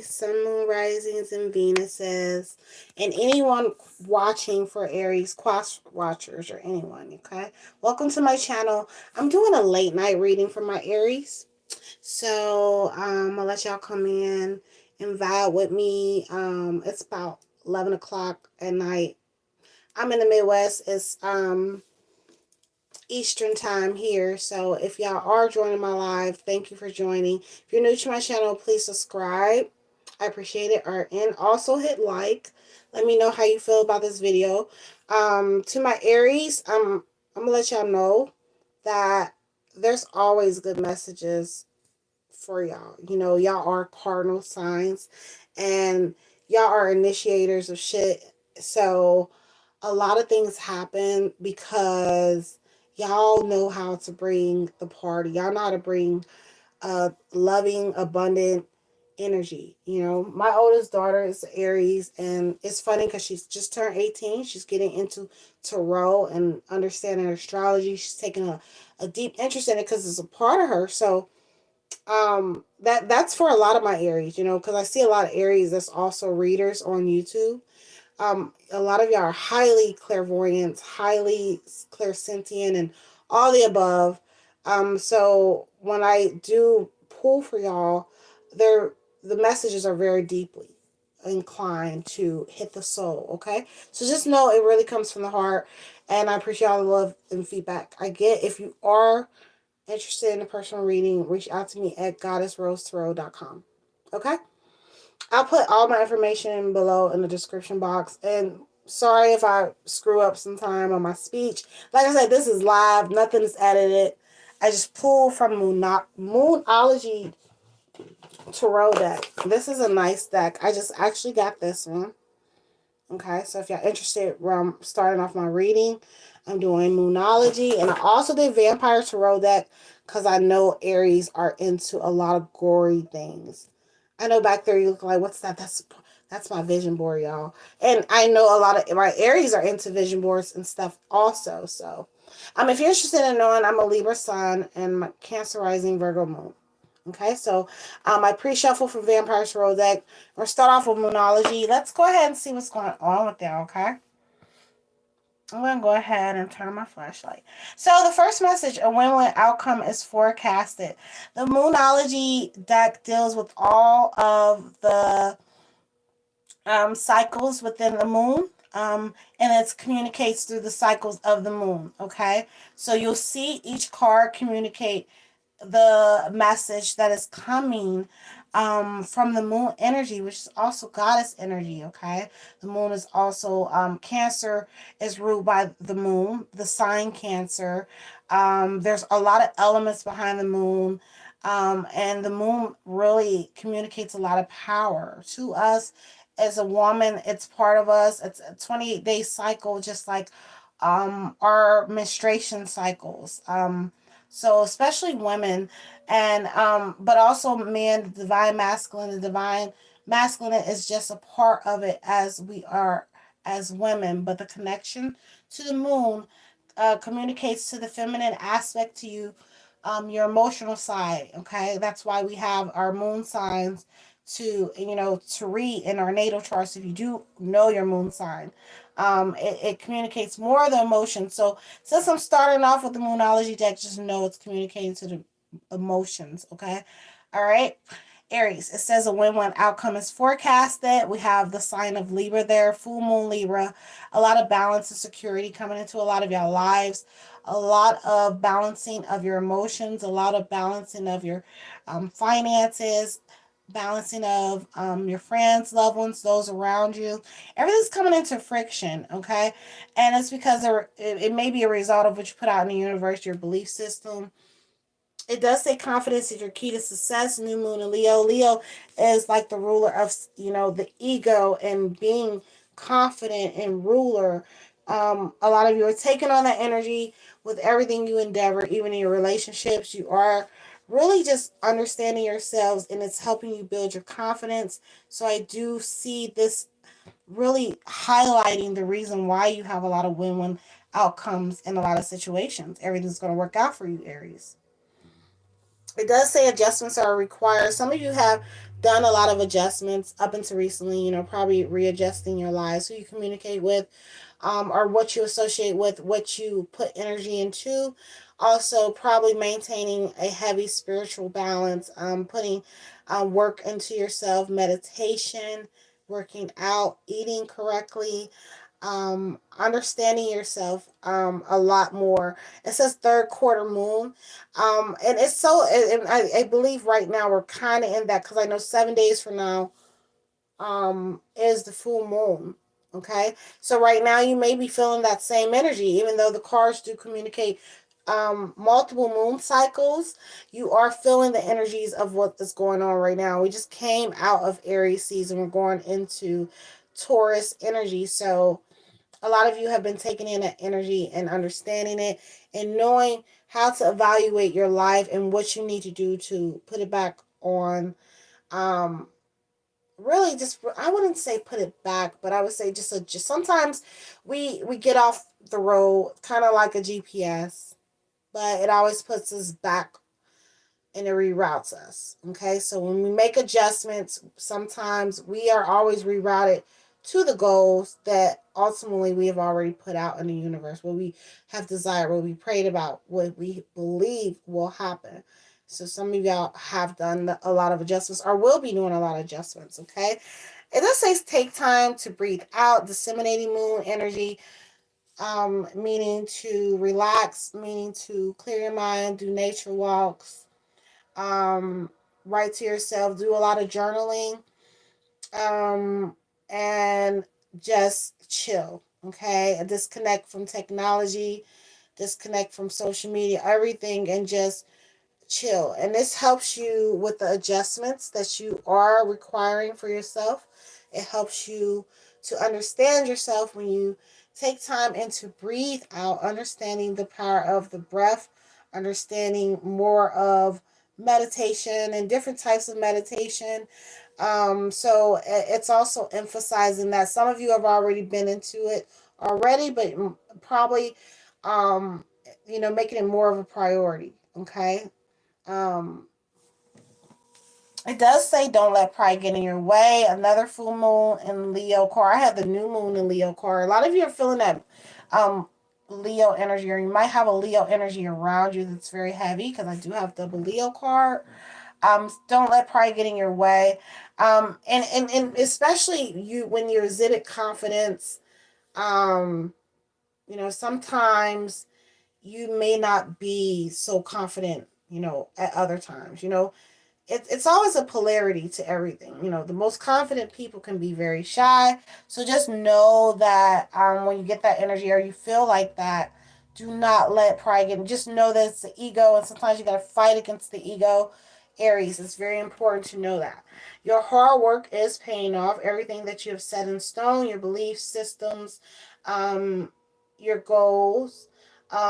Aries, Sun, Moon, Risings, and Venuses, and anyone watching for Aries, cross watchers, or anyone, okay? Welcome to my channel. I'm doing a late night reading for my Aries. So, I'll let y'all come in and vibe with me. It's about 11 o'clock at night. I'm in the Midwest. It's, Eastern time here. So if y'all are joining my live, thank you for joining. If you're new to my channel, please subscribe. I appreciate it. And also hit like. Let me know how you feel about this video. To my Aries, I'm gonna let y'all know that there's always good messages for y'all. You know, y'all are cardinal signs and y'all are initiators of shit. So a lot of things happen because y'all know how to bring the party. Y'all know how to bring loving, abundant energy. You know, my oldest daughter is Aries, and it's funny because she's just turned 18. She's getting into tarot and understanding astrology. She's taking a deep interest in it because it's a part of her. So that's for a lot of my Aries, you know, because I see a lot of Aries that's also readers on YouTube. A lot of y'all are highly clairvoyant, highly clairsentient, and all the above. So when I do pull for y'all, the messages are very deeply inclined to hit the soul. Okay, so just know it really comes from the heart, and I appreciate all the love and feedback I get. If you are interested in a personal reading, reach out to me at goddessrosetarot.com. Okay? I'll put all my information below in the description box. And sorry if I screw up sometime on my speech. Like I said, this is live. Nothing is edited. I just pulled from Moonology Tarot deck. This is a nice deck. I just actually got this one. Okay, so if y'all interested, where I'm starting off my reading, I'm doing Moonology. And I also did Vampire Tarot deck because I know Aries are into a lot of gory things. I know back there you look like, what's that? That's my vision board, y'all. And I know a lot of my Aries are into vision boards and stuff also. So, if you're interested in knowing, I'm a Libra Sun and my Cancer Rising Virgo Moon. Okay, so I pre-shuffle for Vampire Tarot deck. We're start off with Moonology. Let's go ahead and see what's going on with that, okay? I'm going to go ahead and turn my flashlight. So the first message, a win-win outcome is forecasted. The Moonology deck deals with all of the cycles within the moon. And it communicates through the cycles of the moon, okay? So you'll see each card communicate the message that is coming from the moon energy, which is also goddess energy, okay? The moon is also Cancer is ruled by the moon, the sign Cancer. There's a lot of elements behind the moon, and the moon really communicates a lot of power to us. As a woman, it's part of us. It's a 28-day cycle, just like our menstruation cycles. So especially women, and but also men, the divine masculine. The divine masculine is just a part of it as we are as women. But the connection to the moon communicates to the feminine aspect to you, your emotional side. Okay, that's why we have our moon signs to read in our natal charts. If you do know your moon sign, it communicates more of the emotion. So since I'm starting off with the Moonology deck, just know it's communicating to the emotions, okay? All right. Aries, it says a win-win outcome is forecasted. We have the sign of Libra there, full moon Libra. A lot of balance and security coming into a lot of your lives. A lot of balancing of your emotions. A lot of balancing of your finances. Balancing of your friends, loved ones, those around you. Everything's coming into friction, okay? And it's because it may be a result of what you put out in the universe, your belief system. It does say confidence is your key to success. New moon in Leo. Leo is like the ruler of, the ego and being confident and ruler. A lot of you are taking on that energy with everything you endeavor, even in your relationships. You are really just understanding yourselves, and it's helping you build your confidence. So I do see this really highlighting the reason why you have a lot of win-win outcomes in a lot of situations. Everything's going to work out for you, Aries. It does say adjustments are required. Some of you have done a lot of adjustments up until recently, probably readjusting your lives, who you communicate with, or what you associate with, what you put energy into. Also, probably maintaining a heavy spiritual balance, putting work into yourself, meditation, working out, eating correctly, understanding yourself a lot more. It says third quarter moon, and it's so. And I believe right now we're kind of in that, because I know 7 days from now is the full moon. Okay, so right now you may be feeling that same energy, even though the cards do communicate multiple moon cycles. You are feeling the energies of what is going on right now. We just came out of Aries season. We're going into Taurus energy, so a lot of you have been taking in that energy and understanding it and knowing how to evaluate your life and what you need to do to put it back on. Um, Really, just, I wouldn't say put it back, but I would say just sometimes we get off the road, kind of like a GPS, but it always puts us back and it reroutes us. Okay, so when we make adjustments, sometimes we are always rerouted to the goals that ultimately we have already put out in the universe, what we have desired, what we prayed about, what we believe will happen. So some of y'all have done a lot of adjustments or will be doing a lot of adjustments. Okay, it does say take time to breathe out, disseminating moon energy, meaning to relax, meaning to clear your mind, do nature walks, um, write to yourself, do a lot of journaling, um, and just chill. Okay, disconnect from technology, disconnect from social media, everything, and just chill. And this helps you with the adjustments that you are requiring for yourself. It helps you to understand yourself when you take time and to breathe out, understanding the power of the breath, understanding more of meditation and different types of meditation. So it's also emphasizing that some of you have already been into it already, but probably, um, making it more of a priority. Okay. Um, it does say don't let pride get in your way. Another full moon in Leo car. I had the new moon in Leo car. A lot of you are feeling that um Leo energy, or you might have a Leo energy around you that's very heavy, because I do have the Leo card. Don't let pride get in your way. And especially you when you exhibit confidence, um, sometimes you may not be so confident, at other times. It's always a polarity to everything. The most confident people can be very shy. So just know that when you get that energy or you feel like that, do not let pride get in. Just know that it's the ego, and sometimes you got to fight against the ego. Aries, it's very important to know that. Your hard work is paying off. Everything that you have set in stone, your belief systems, um, your goals,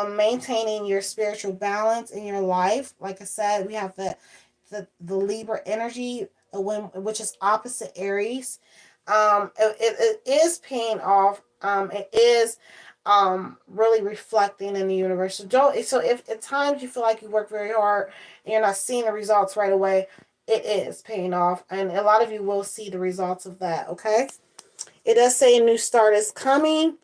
maintaining your spiritual balance in your life. Like I said, we have the Libra energy, which is opposite Aries. It is paying off. It is really reflecting in the universe. So if at times you feel like you work very hard and you're not seeing the results right away, it is paying off, and a lot of you will see the results of that. Okay. It does say a new start is coming.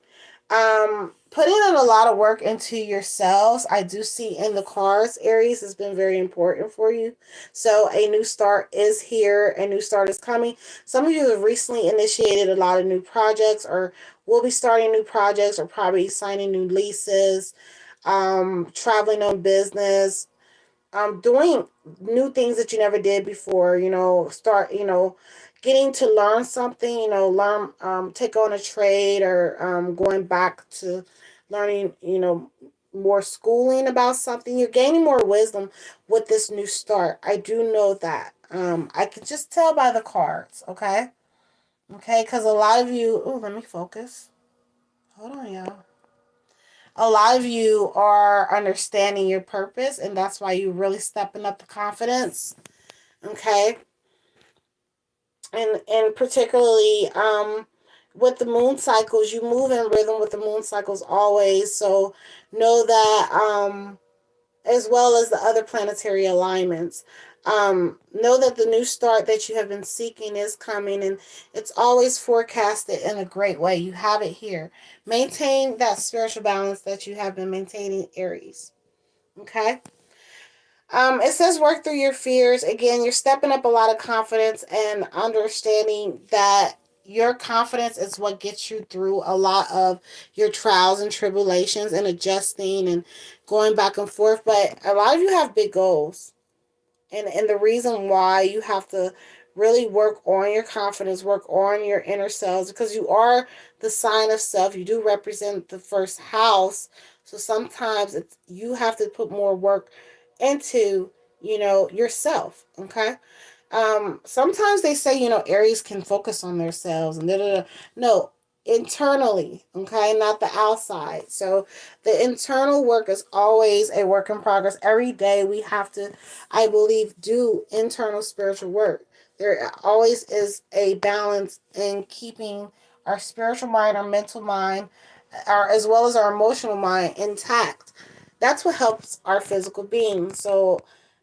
Putting in a lot of work into yourselves. I do see in the cards, Aries has been very important for you. So a new start is here. A new start is coming. Some of you have recently initiated a lot of new projects, or will be starting new projects, or probably signing new leases, traveling on business, doing new things that you never did before. Start, getting to learn something. Learn, take on a trade, or going back to learning, more schooling about something. You're gaining more wisdom with this new start. I do know that. I could just tell by the cards. Okay. Okay, because a lot of you. Oh, let me focus. Hold on, y'all. A lot of you are understanding your purpose, and that's why you're really stepping up the confidence. Okay. And particularly with the moon cycles, you move in rhythm with the moon cycles always. So know that as well as the other planetary alignments. Know that the new start that you have been seeking is coming, and it's always forecasted in a great way. You have it here. Maintain that spiritual balance that you have been maintaining, Aries. Okay? It says work through your fears. Again, you're stepping up a lot of confidence and understanding that your confidence is what gets you through a lot of your trials and tribulations and adjusting and going back and forth. But a lot of you have big goals. And the reason why you have to really work on your confidence, work on your inner selves, because you are the sign of self. You do represent the first house. So sometimes you have to put more work into, yourself. Okay. Sometimes they say, Aries can focus on themselves and da da da. No, internally, okay, not the outside. So the internal work is always a work in progress. Every day we have to, I believe, do internal spiritual work. There always is a balance in keeping our spiritual mind, our mental mind, as well as our emotional mind intact. That's what helps our physical being. So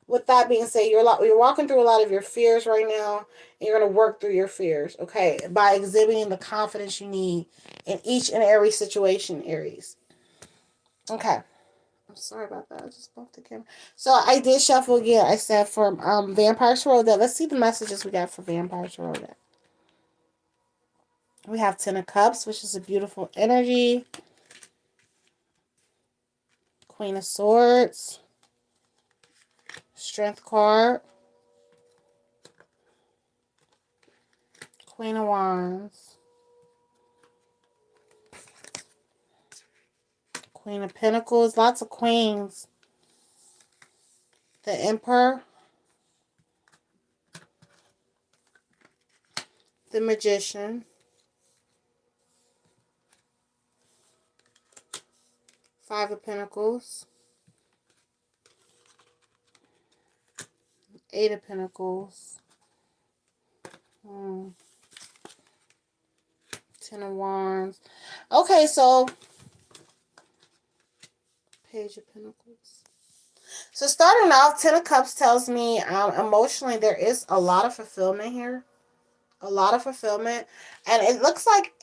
with that being said, you're walking through a lot of your fears right now, and you're going to work through your fears, okay, by exhibiting the confidence you need in each and every situation, Aries. Okay. I'm sorry about that. I just bumped the camera. So I did shuffle again. I said for Vampire Tarot. Let's see the messages we got for Vampire Tarot. We have Ten of Cups, which is a beautiful energy. Queen of Swords. Strength card. Queen of Wands. Queen of Pentacles. Lots of queens. The Emperor. The Magician. Five of Pentacles. Eight of Pentacles. 10 of Wands. Okay, so Page of Pentacles. So starting off, Ten of Cups tells me emotionally there is a lot of fulfillment here. A lot of fulfillment. And it looks like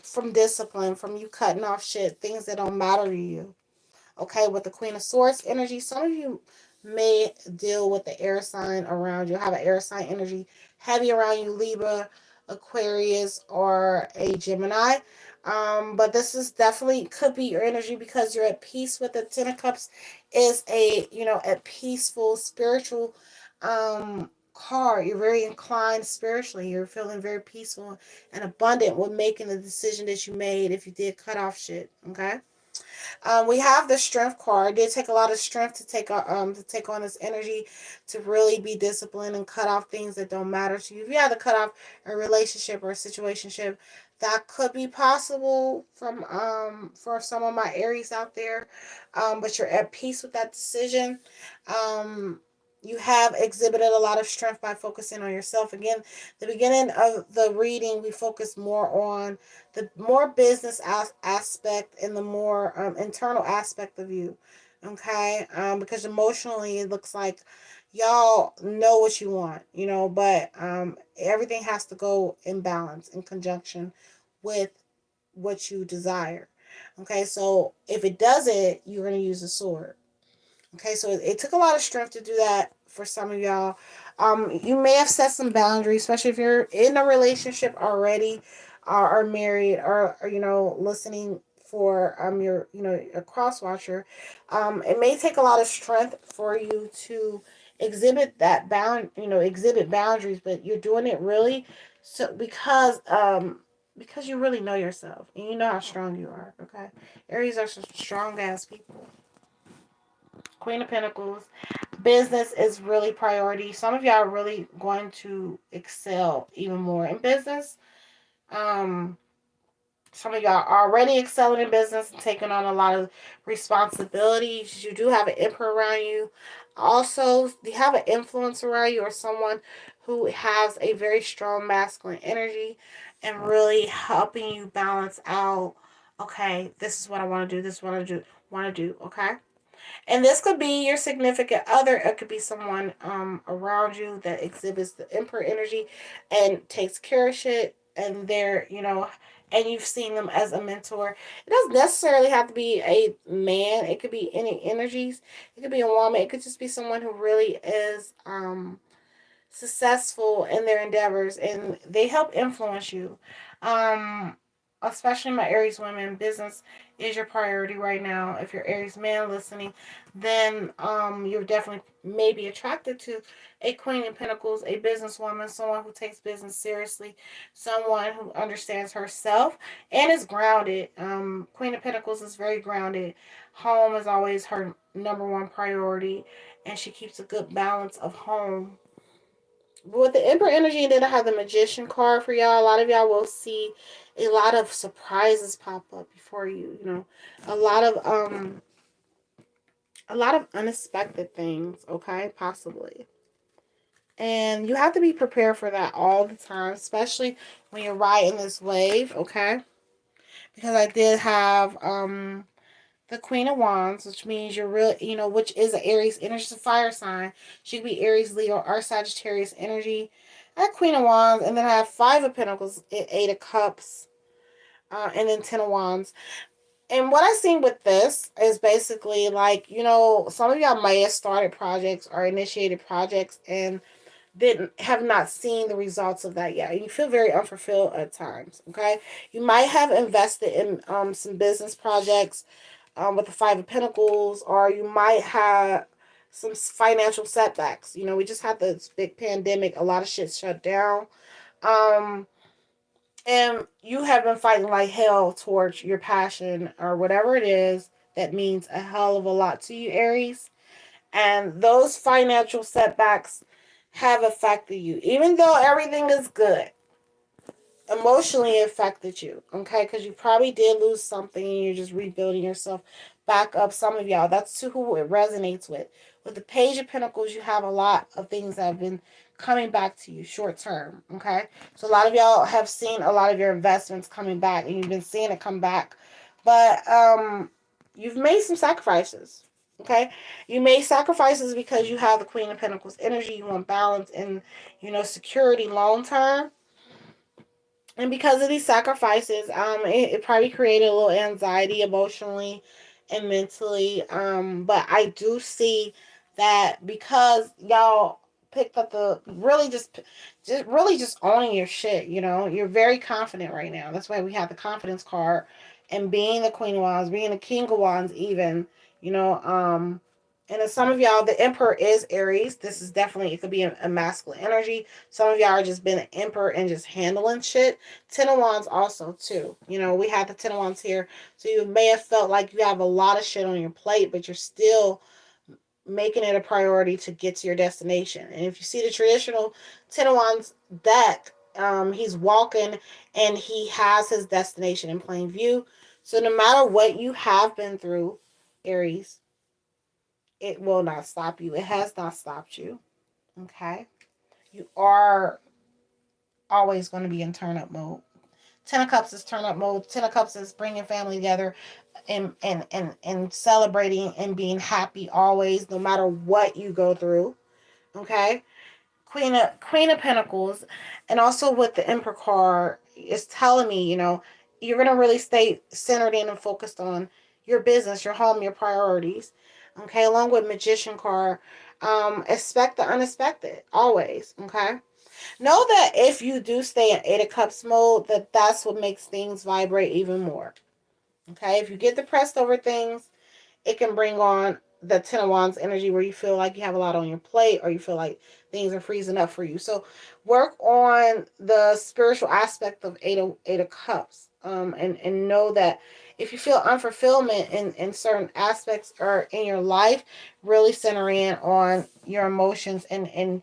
from discipline, from you cutting off shit, things that don't matter to you. Okay, with the Queen of Swords energy, some of you may deal with the air sign around you, have an air sign energy heavy around you, Libra, Aquarius, or a Gemini. But this is definitely could be your energy because you're at peace with the Ten of Cups is a peaceful spiritual card. You're very inclined spiritually. You're feeling very peaceful and abundant with making the decision that you made if you did cut off shit. Okay. We have the strength card. It did take a lot of strength to take on this energy, to really be disciplined and cut off things that don't matter to you. If you had to cut off a relationship or a situationship, that could be possible from for some of my Aries out there. But you're at peace with that decision. Um, you have exhibited a lot of strength by focusing on yourself. Again, the beginning of the reading, we focus more on the more business aspect and the more internal aspect of you. Okay. Because emotionally it looks like y'all know what you want, but everything has to go in balance, in conjunction with what you desire. Okay, so if it doesn't, you're going to use a sword. Okay, so it took a lot of strength to do that for some of y'all. You may have set some boundaries, especially if you're in a relationship already, or married, or listening for your a cross watcher. It may take a lot of strength for you to exhibit boundaries, but you're doing it really so because you really know yourself and you know how strong you are. Okay, Aries are some strong ass people. Queen of Pentacles. Business is really priority. Some of y'all are really going to excel even more in business. Um, some of y'all are already excelling in business and taking on a lot of responsibilities. You do have an emperor around you. Also, you have an influence around you or someone who has a very strong masculine energy and really helping you balance out. Okay, this is what I want to do. This is what I want to do. Okay. And this could be your significant other. It could be someone around you that exhibits the emperor energy and takes care of shit. And they're, and you've seen them as a mentor. It doesn't necessarily have to be a man. It could be any energies. It could be a woman. It could just be someone who really is successful in their endeavors and they help influence you. Um, Especially my Aries women, business is your priority right now. If you're Aries man listening, then you're definitely maybe attracted to a Queen of Pentacles, a businesswoman, someone who takes business seriously, someone who understands herself and is grounded. Queen of Pentacles is very grounded. Home is always her number one priority, and she keeps a good balance of home with the Emperor energy. And then I have the Magician card for y'all. A lot of y'all will see a lot of surprises pop up before you. A lot of unexpected things. Okay, possibly. And you have to be prepared for that all the time, especially when you're riding this wave. Okay, because I did have the Queen of Wands, which means you're real, which is an Aries energy, it's a fire sign. She could be Aries, Leo, or Sagittarius energy. I have Queen of Wands, and then I have Five of Pentacles, Eight of Cups, and then Ten of Wands. And what I seen with this is basically like, some of y'all may have started projects or initiated projects and didn't have not seen the results of that yet. And you feel very unfulfilled at times. Okay, you might have invested in some business projects with the Five of Pentacles, or you might have some financial setbacks. We just had this big pandemic, a lot of shit shut down. Um, and you have been fighting like hell towards your passion or whatever it is that means a hell of a lot to you, Aries. And those financial setbacks have affected you. Even though everything is good, emotionally affected you, okay? Because you probably did lose something and you're just rebuilding yourself back up. Some of y'all, that's who it resonates with. With the Page of Pentacles, you have a lot of things that have been coming back to you short term, okay? So a lot of y'all have seen a lot of your investments coming back and you've been seeing it come back. But you've made some sacrifices, okay? You made sacrifices because you have the Queen of Pentacles energy. You want balance and, security long term. And because of these sacrifices, it probably created a little anxiety emotionally and mentally. But I do see that because y'all picked up the really just owning your shit. You're very confident right now. That's why we have the confidence card, and being the Queen of Wands, being the King of Wands, even. You know, um, and some of y'all, the Emperor is Aries. This is definitely, it could be a masculine energy. Some of y'all are just being an emperor and just handling shit. Ten of Wands also, too. We have the Ten of Wands here. So you may have felt like you have a lot of shit on your plate, but you're still making it a priority to get to your destination. And if you see the traditional Ten of Wands deck, he's walking and he has his destination in plain view. So no matter what you have been through, Aries, it will not stop you. It has not stopped you. Okay? You are always going to be in turn up mode. Ten of Cups is turn up mode. Ten of Cups is bringing family together and celebrating and being happy always, no matter what you go through. Okay? Queen of Pentacles, and also with the Emperor card, is telling me, you're gonna really stay centered in and focused on your business, your home, your priorities. Okay, along with Magician card, expect the unexpected always. Okay, know that if you do stay in Eight of Cups mode, that's what makes things vibrate even more. Okay, if you get depressed over things, it can bring on the Ten of Wands energy where you feel like you have a lot on your plate or you feel like things are freezing up for you. So work on the spiritual aspect of Eight of Cups. And know that if you feel unfulfillment in certain aspects or in your life, really center in on your emotions and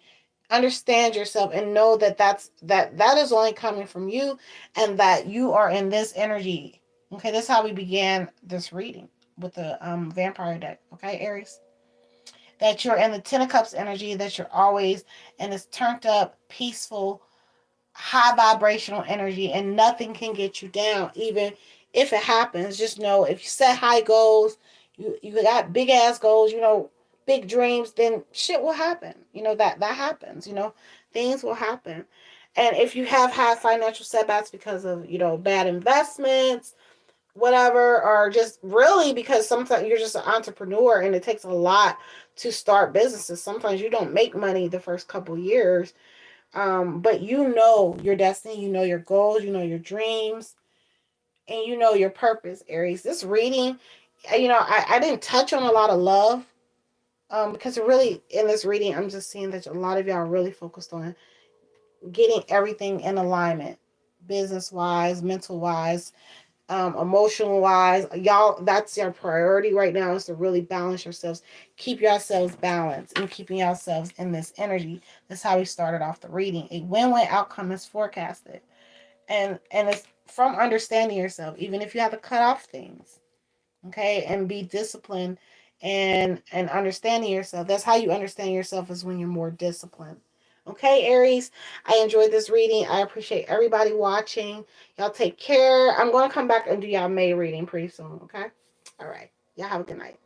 understand yourself and know that is only coming from you and that you are in this energy. Okay, that's how we began this reading with the vampire deck. Okay, Aries, that you're in the Ten of Cups energy, that you're always in this turned up, peaceful, high vibrational energy, and nothing can get you down. Even if it happens, just know if you set high goals, You got big ass goals, you know, big dreams, then shit will happen. You know, that happens, you know, things will happen. And if you have had financial setbacks because of, you know, bad investments, whatever, or just really because sometimes you're just an entrepreneur and it takes a lot to start businesses. Sometimes you don't make money the first couple years, but you know your destiny, you know your goals, you know your dreams, and you know your purpose, Aries. This reading, you know, I didn't touch on a lot of love, because really in this reading, I'm just seeing that a lot of y'all are really focused on getting everything in alignment, business wise, mental wise, emotional wise. Y'all, that's your priority right now, is to really balance yourselves, keep yourselves balanced, and keeping yourselves in this energy. That's how we started off the reading. A win-win outcome is forecasted, and it's from understanding yourself, even if you have to cut off things, okay, and be disciplined, and understanding yourself. That's how you understand yourself, is when you're more disciplined. Okay, Aries, I enjoyed this reading. I appreciate everybody watching. Y'all take care. I'm going to come back and do y'all May reading pretty soon, okay? All right. Y'all have a good night.